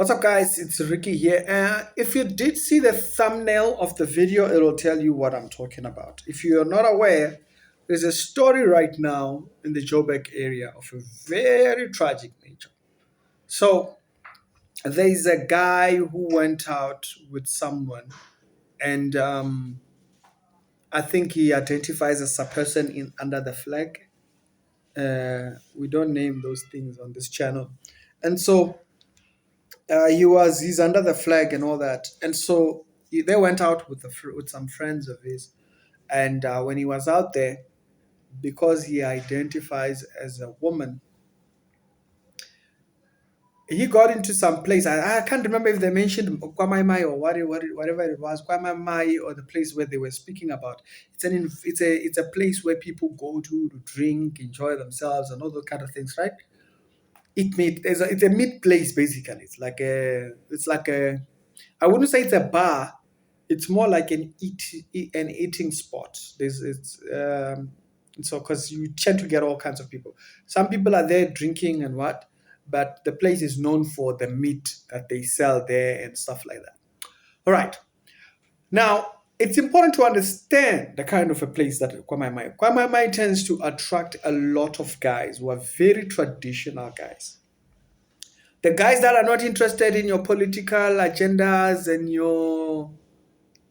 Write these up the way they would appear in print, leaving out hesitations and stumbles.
What's up, guys? It's Ricky here. If you did see the thumbnail of the video, it'll tell you what I'm talking about. If you're not aware, there's a story right now in the Joburg area of a very tragic nature. So, there's a guy who went out with someone, and I think he identifies as a person in under the flag. We don't name those things on this channel, and so he's under the flag and all that, and so they went out with with some friends of his, and when he was out there, because he identifies as a woman, he got into some place. I can't remember if they mentioned Kwa Mai Mai or whatever it was, Kwa Mai Mai, or the place where they were speaking about. It's a place where people go to drink, enjoy themselves, and all those kind of things, right? It's a mid place basically. It's like a I wouldn't say it's a bar. It's more like an eating spot. So because you tend to get all kinds of people. Some people are there drinking and what, but the place is known for the meat that they sell there and stuff like that. All right. Now it's important to understand the kind of a place that Kwa Mai Mai. Kwa Mai Mai tends to attract a lot of guys who are very traditional guys. The guys that are not interested in your political agendas and your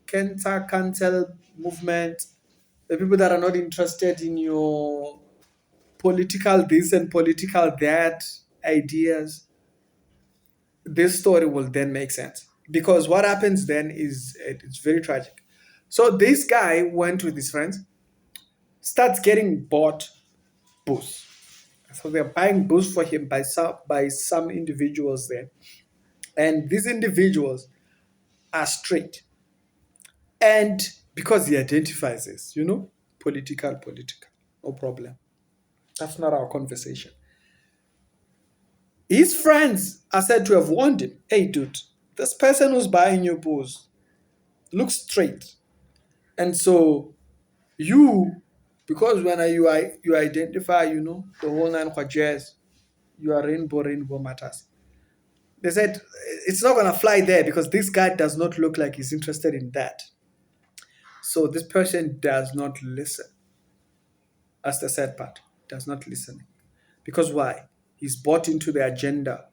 cancer cancel movement, the people that are not interested in your political this and political that ideas, this story will then make sense. Because what happens then is it's very tragic. So this guy went with his friends, starts getting bought booze. So they're buying booze for him by some individuals there. And these individuals are straight. And because he identifies as, political, no problem. That's not our conversation. His friends are said to have warned him, hey, dude, this person who's buying your booze looks straight. And so you, because when you identify, the whole nine jazz, you are rainbow matters. They said it's not going to fly there because this guy does not look like he's interested in that. So this person does not listen. That's the sad part. Does not listen. Because why? He's bought into the agenda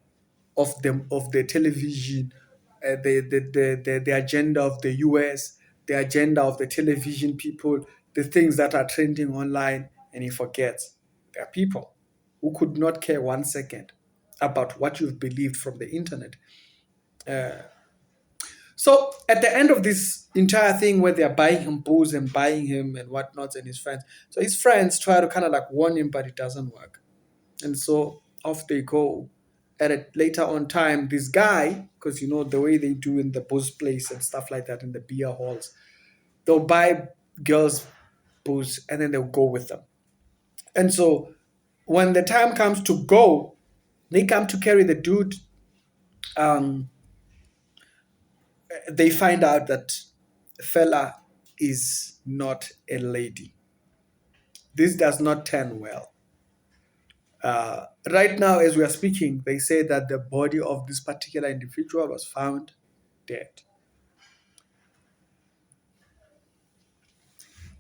of the television, the agenda of the US, the agenda of the television people, the things that are trending online, and he forgets there are people who could not care 1 second about what you've believed from the internet. So at the end of this entire thing where they're buying him booze and buying him and whatnot and his friends, so his friends try to kind of like warn him, but it doesn't work. And so off they go. At a later on time, this guy, because the way they do in the booze place and stuff like that in the beer halls, they'll buy girls booze and then they'll go with them. And so when the time comes to go, they come to carry the dude. They find out that fella is not a lady. This does not turn well. Right now, as we are speaking, they say that the body of this particular individual was found dead.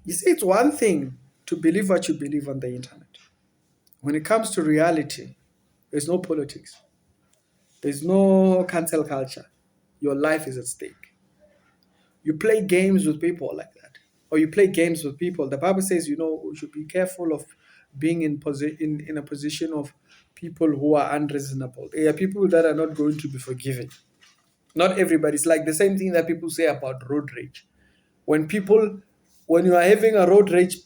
You see, it's one thing to believe what you believe on the internet. When it comes to reality, there's no politics. There's no cancel culture. Your life is at stake. You play games with people like that, or you play games with people. The Bible says, we should be careful of being in a position of people who are unreasonable. They are people that are not going to be forgiving. Not everybody's like the same thing that people say about road rage. When you are having a road rage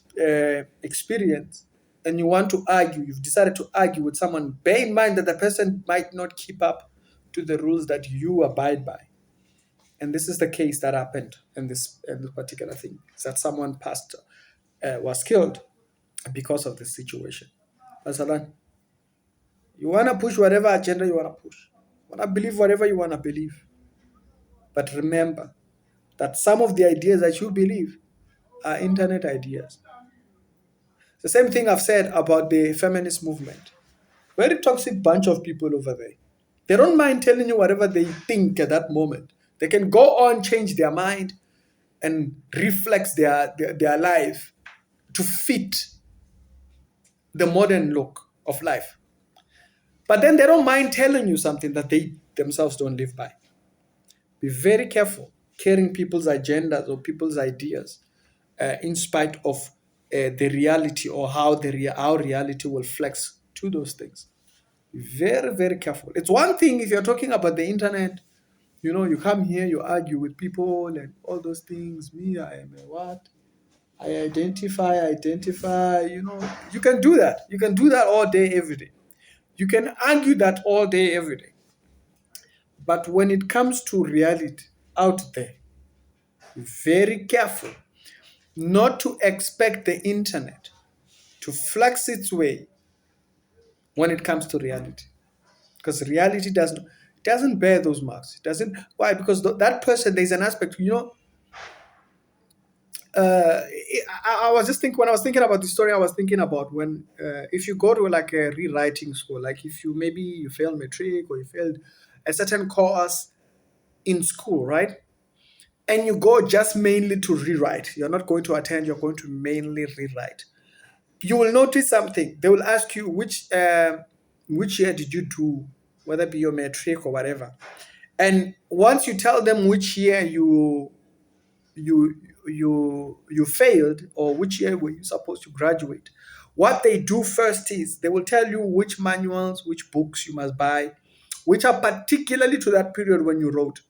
experience and you want to argue, you've decided to argue with someone, bear in mind that the person might not keep up to the rules that you abide by. And this is the case that happened in this particular thing, is that someone was killed because of this situation. Masalan, you want to push whatever agenda you want to push. You want to believe whatever you want to believe. But remember that some of the ideas that you believe are internet ideas. The same thing I've said about the feminist movement. Very toxic bunch of people over there. They don't mind telling you whatever they think at that moment. They can go on, change their mind, and reflex their life to fit the modern look of life. But then they don't mind telling you something that they themselves don't live by. Be very careful carrying people's agendas or people's ideas in spite of the reality or how reality will flex to those things. Be very, very careful. It's one thing if you're talking about the internet, you come here, you argue with people and all those things. Me, I am a what? I identify, you can do that. You can do that all day, every day. You can argue that all day, every day. But when it comes to reality out there, be very careful not to expect the internet to flex its way when it comes to reality. Because reality doesn't bear those marks. It doesn't. Why? Because that person, there's an aspect, I was just thinking when I was thinking about the story. I was thinking about when if you go to like a rewriting school, like if you failed matric or you failed a certain course in school, right? And you go just mainly to rewrite. You're not going to attend. You're going to mainly rewrite. You will notice something. They will ask you which year did you do, whether it be your matric or whatever. And once you tell them which year you you failed or which year were you supposed to graduate, what they do first is they will tell you which manuals, which books you must buy, which are particularly to that period when you wrote.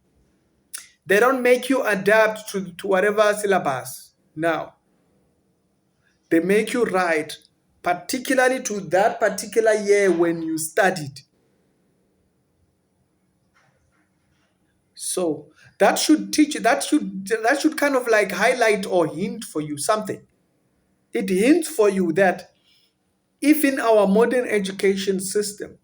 They don't make you adapt to whatever syllabus. Now, they make you write particularly to that particular year when you studied. So that should teach you, that should kind of like highlight or hint for you something. It hints for you that if in our modern education system,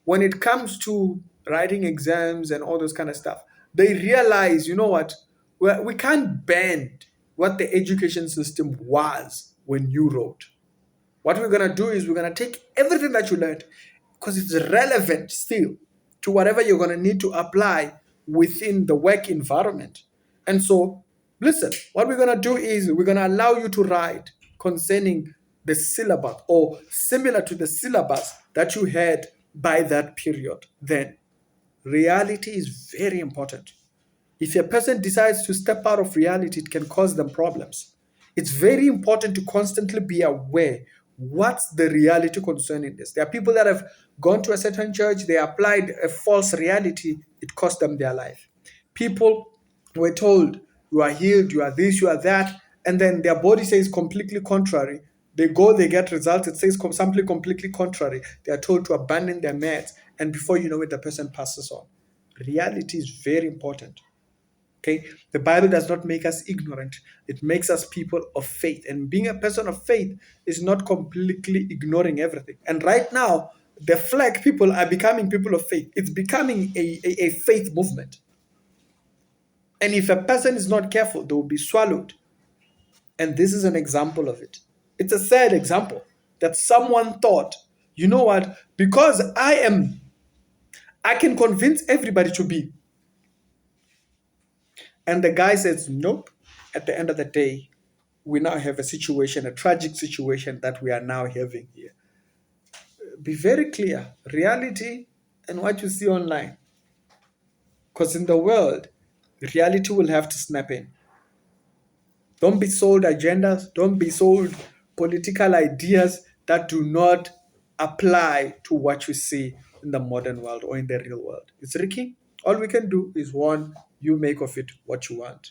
when it comes to writing exams and all those kind of stuff, they realize, you know what, we can't bend what the education system was when you wrote. What we're going to do is we're going to take everything that you learned because it's relevant still to whatever you're going to need to apply within the work environment. And so, listen, what we're going to do is we're going to allow you to write concerning the syllabus or similar to the syllabus that you had by that period. Then, reality is very important. If a person decides to step out of reality, it can cause them problems. It's very important to constantly be aware what's the reality concerning this. There are people that have gone to a certain church, they applied a false reality, it cost them their life. People were told, you are healed, you are this, you are that, and then their body says completely contrary. They go, they get results, it says something completely contrary. They are told to abandon their meds, and before you know it, the person passes on. Reality is very important. Okay, the Bible does not make us ignorant. It makes us people of faith. And being a person of faith is not completely ignoring everything. And right now, the flag people are becoming people of faith. It's becoming a faith movement. And if a person is not careful, they will be swallowed. And this is an example of it. It's a sad example that someone thought, you know what, because I can convince everybody to be. And the guy says, nope. At the end of the day, we now have a situation, a tragic situation that we are now having here. Be very clear, reality and what you see online. Because in the world, reality will have to snap in. Don't be sold agendas, don't be sold political ideas that do not apply to what you see in the modern world or in the real world. It's Ricky. All we can do is one, you make of it what you want.